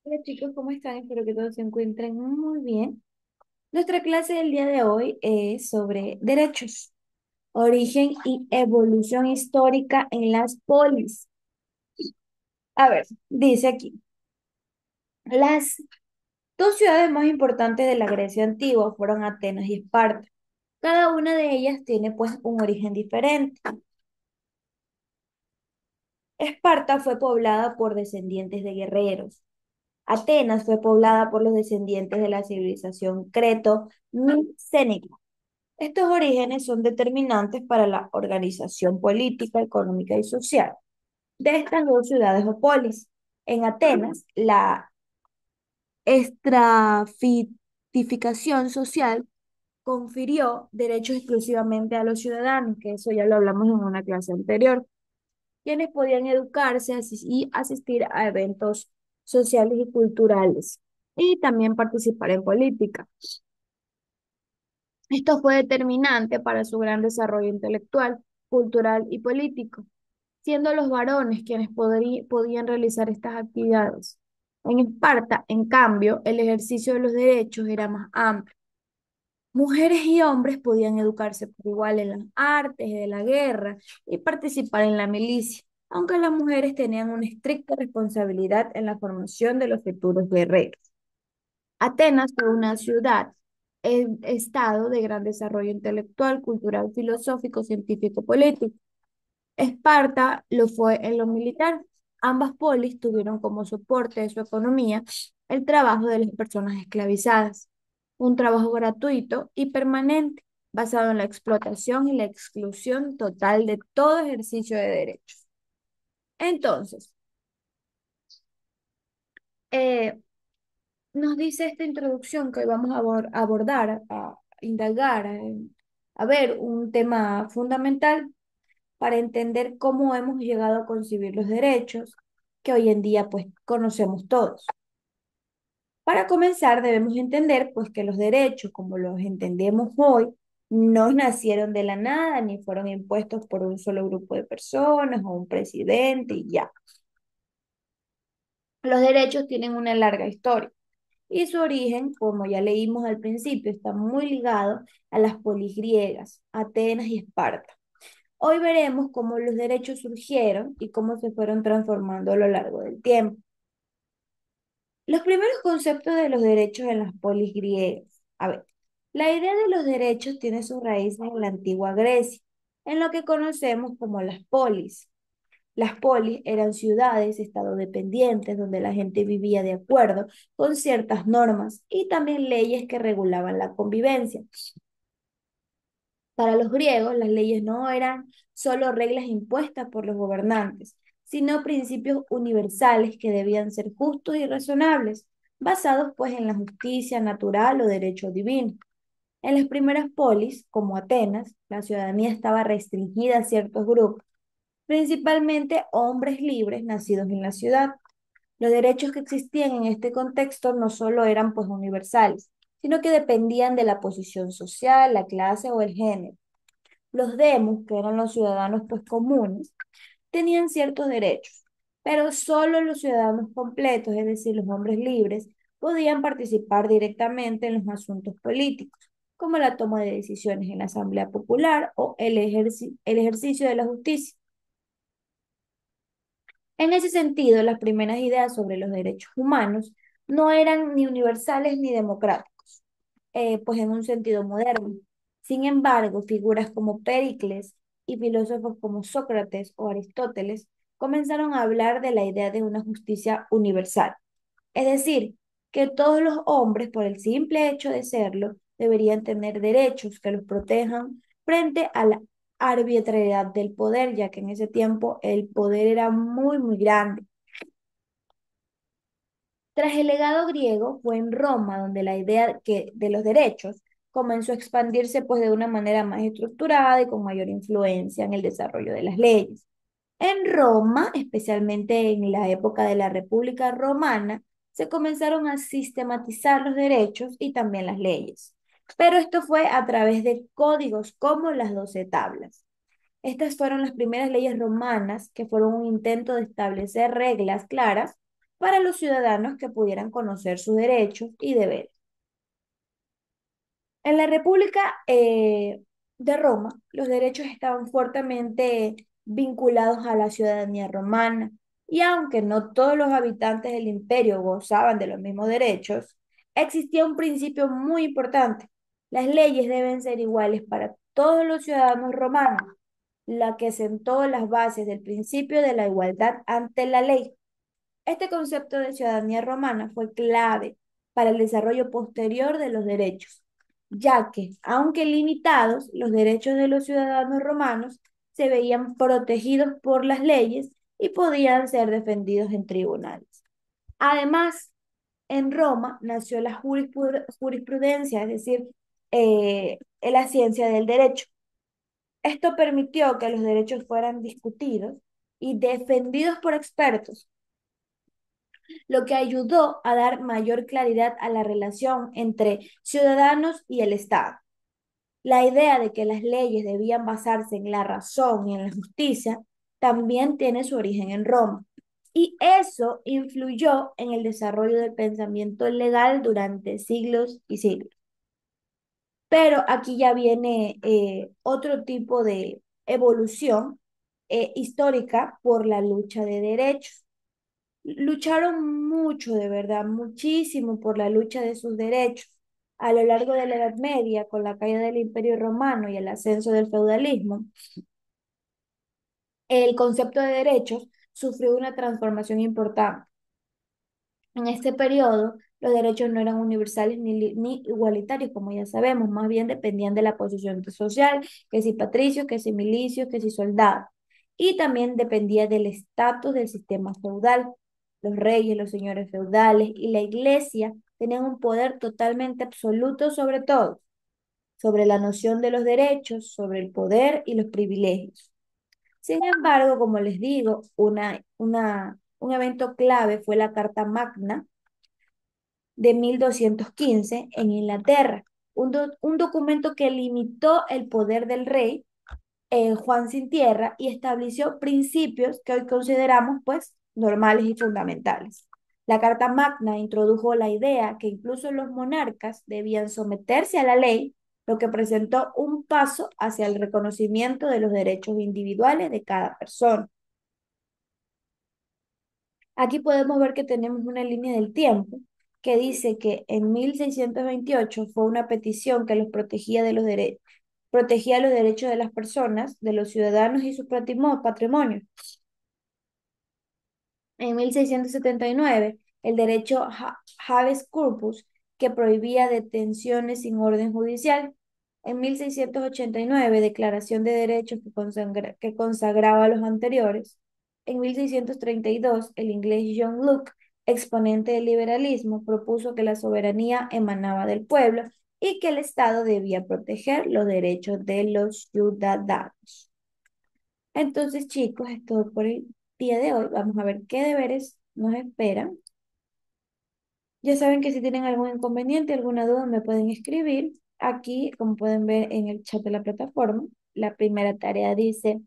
Hola chicos, ¿cómo están? Espero que todos se encuentren muy bien. Nuestra clase del día de hoy es sobre derechos, origen y evolución histórica en las polis. A ver, dice aquí, las dos ciudades más importantes de la Grecia antigua fueron Atenas y Esparta. Cada una de ellas tiene pues un origen diferente. Esparta fue poblada por descendientes de guerreros. Atenas fue poblada por los descendientes de la civilización creto-micénica. Estos orígenes son determinantes para la organización política, económica y social de estas dos ciudades o polis. En Atenas, la estratificación social confirió derechos exclusivamente a los ciudadanos, que eso ya lo hablamos en una clase anterior, quienes podían educarse y asistir a eventos sociales y culturales, y también participar en política. Esto fue determinante para su gran desarrollo intelectual, cultural y político, siendo los varones quienes podían realizar estas actividades. En Esparta, en cambio, el ejercicio de los derechos era más amplio. Mujeres y hombres podían educarse por igual en las artes de la guerra y participar en la milicia, aunque las mujeres tenían una estricta responsabilidad en la formación de los futuros guerreros. Atenas fue una ciudad, estado de gran desarrollo intelectual, cultural, filosófico, científico, político. Esparta lo fue en lo militar. Ambas polis tuvieron como soporte de su economía el trabajo de las personas esclavizadas, un trabajo gratuito y permanente, basado en la explotación y la exclusión total de todo ejercicio de derechos. Entonces, eh, nos dice esta introducción que hoy vamos a abordar, a indagar, a ver un tema fundamental para entender cómo hemos llegado a concebir los derechos que hoy en día pues conocemos todos. Para comenzar debemos entender pues que los derechos como los entendemos hoy no nacieron de la nada ni fueron impuestos por un solo grupo de personas o un presidente y ya. Los derechos tienen una larga historia y su origen, como ya leímos al principio, está muy ligado a las polis griegas, Atenas y Esparta. Hoy veremos cómo los derechos surgieron y cómo se fueron transformando a lo largo del tiempo. Los primeros conceptos de los derechos en las polis griegas. A ver, la idea de los derechos tiene sus raíces en la antigua Grecia, en lo que conocemos como las polis. Las polis eran ciudades, estados dependientes, donde la gente vivía de acuerdo con ciertas normas y también leyes que regulaban la convivencia. Para los griegos, las leyes no eran solo reglas impuestas por los gobernantes, sino principios universales que debían ser justos y razonables, basados pues en la justicia natural o derecho divino. En las primeras polis, como Atenas, la ciudadanía estaba restringida a ciertos grupos, principalmente hombres libres nacidos en la ciudad. Los derechos que existían en este contexto no solo eran pues universales, sino que dependían de la posición social, la clase o el género. Los demos, que eran los ciudadanos pues comunes, tenían ciertos derechos, pero solo los ciudadanos completos, es decir, los hombres libres, podían participar directamente en los asuntos políticos, como la toma de decisiones en la Asamblea Popular o el ejercicio de la justicia. En ese sentido, las primeras ideas sobre los derechos humanos no eran ni universales ni democráticos, pues en un sentido moderno. Sin embargo, figuras como Pericles y filósofos como Sócrates o Aristóteles comenzaron a hablar de la idea de una justicia universal, es decir, que todos los hombres, por el simple hecho de serlo, deberían tener derechos que los protejan frente a la arbitrariedad del poder, ya que en ese tiempo el poder era muy, muy grande. Tras el legado griego, fue en Roma donde la idea de los derechos comenzó a expandirse pues de una manera más estructurada y con mayor influencia en el desarrollo de las leyes. En Roma, especialmente en la época de la República Romana, se comenzaron a sistematizar los derechos y también las leyes. Pero esto fue a través de códigos como las 12 tablas. Estas fueron las primeras leyes romanas que fueron un intento de establecer reglas claras para los ciudadanos que pudieran conocer sus derechos y deberes. En la República de Roma, los derechos estaban fuertemente vinculados a la ciudadanía romana, y aunque no todos los habitantes del imperio gozaban de los mismos derechos, existía un principio muy importante. Las leyes deben ser iguales para todos los ciudadanos romanos, la que sentó las bases del principio de la igualdad ante la ley. Este concepto de ciudadanía romana fue clave para el desarrollo posterior de los derechos, ya que, aunque limitados, los derechos de los ciudadanos romanos se veían protegidos por las leyes y podían ser defendidos en tribunales. Además, en Roma nació la jurisprudencia, es decir, la ciencia del derecho. Esto permitió que los derechos fueran discutidos y defendidos por expertos, lo que ayudó a dar mayor claridad a la relación entre ciudadanos y el Estado. La idea de que las leyes debían basarse en la razón y en la justicia también tiene su origen en Roma. Y eso influyó en el desarrollo del pensamiento legal durante siglos y siglos. Pero aquí ya viene otro tipo de evolución histórica por la lucha de derechos. Lucharon mucho, de verdad, muchísimo por la lucha de sus derechos. A lo largo de la Edad Media, con la caída del Imperio Romano y el ascenso del feudalismo, el concepto de derechos sufrió una transformación importante. En este periodo, los derechos no eran universales ni igualitarios, como ya sabemos, más bien dependían de la posición social, que si patricios, que si milicios, que si soldados. Y también dependía del estatus del sistema feudal. Los reyes, los señores feudales y la iglesia tenían un poder totalmente absoluto sobre todo, sobre la noción de los derechos, sobre el poder y los privilegios. Sin embargo, como les digo, un evento clave fue la Carta Magna de 1215 en Inglaterra, un documento que limitó el poder del rey Juan sin tierra y estableció principios que hoy consideramos pues normales y fundamentales. La Carta Magna introdujo la idea que incluso los monarcas debían someterse a la ley, lo que presentó un paso hacia el reconocimiento de los derechos individuales de cada persona. Aquí podemos ver que tenemos una línea del tiempo que dice que en 1628 fue una petición que los protegía de los derechos, protegía los derechos de las personas, de los ciudadanos y su patrimonio. En 1679, el derecho habeas corpus, que prohibía detenciones sin orden judicial. En 1689, Declaración de Derechos que consagraba los anteriores. En 1632, el inglés John Locke, exponente del liberalismo, propuso que la soberanía emanaba del pueblo y que el Estado debía proteger los derechos de los ciudadanos. Entonces, chicos, es todo por el día de hoy. Vamos a ver qué deberes nos esperan. Ya saben que si tienen algún inconveniente, alguna duda, me pueden escribir. Aquí, como pueden ver en el chat de la plataforma, la primera tarea dice,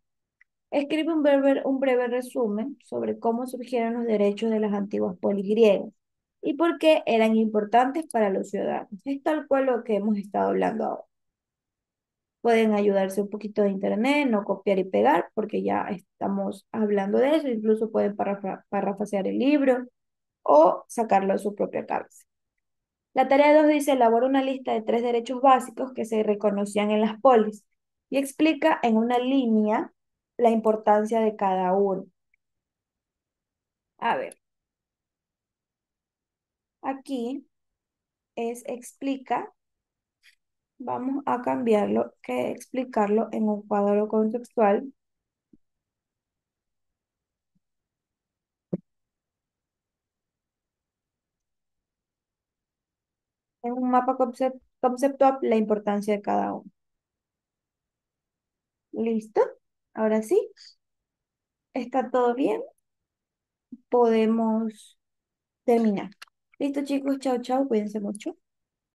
escribe un breve resumen sobre cómo surgieron los derechos de las antiguas polis griegas y por qué eran importantes para los ciudadanos. Es tal cual lo que hemos estado hablando ahora. Pueden ayudarse un poquito de internet, no copiar y pegar, porque ya estamos hablando de eso. Incluso pueden parafrasear el libro o sacarlo de su propia cabeza. La tarea 2 dice, elabora una lista de 3 derechos básicos que se reconocían en las polis y explica en una línea la importancia de cada uno. A ver, aquí explica, vamos a cambiarlo, que explicarlo en un cuadro conceptual. En un mapa conceptual la importancia de cada uno. ¿Listo? Ahora sí, está todo bien. Podemos terminar. Listo, chicos. Chao, chao. Cuídense mucho.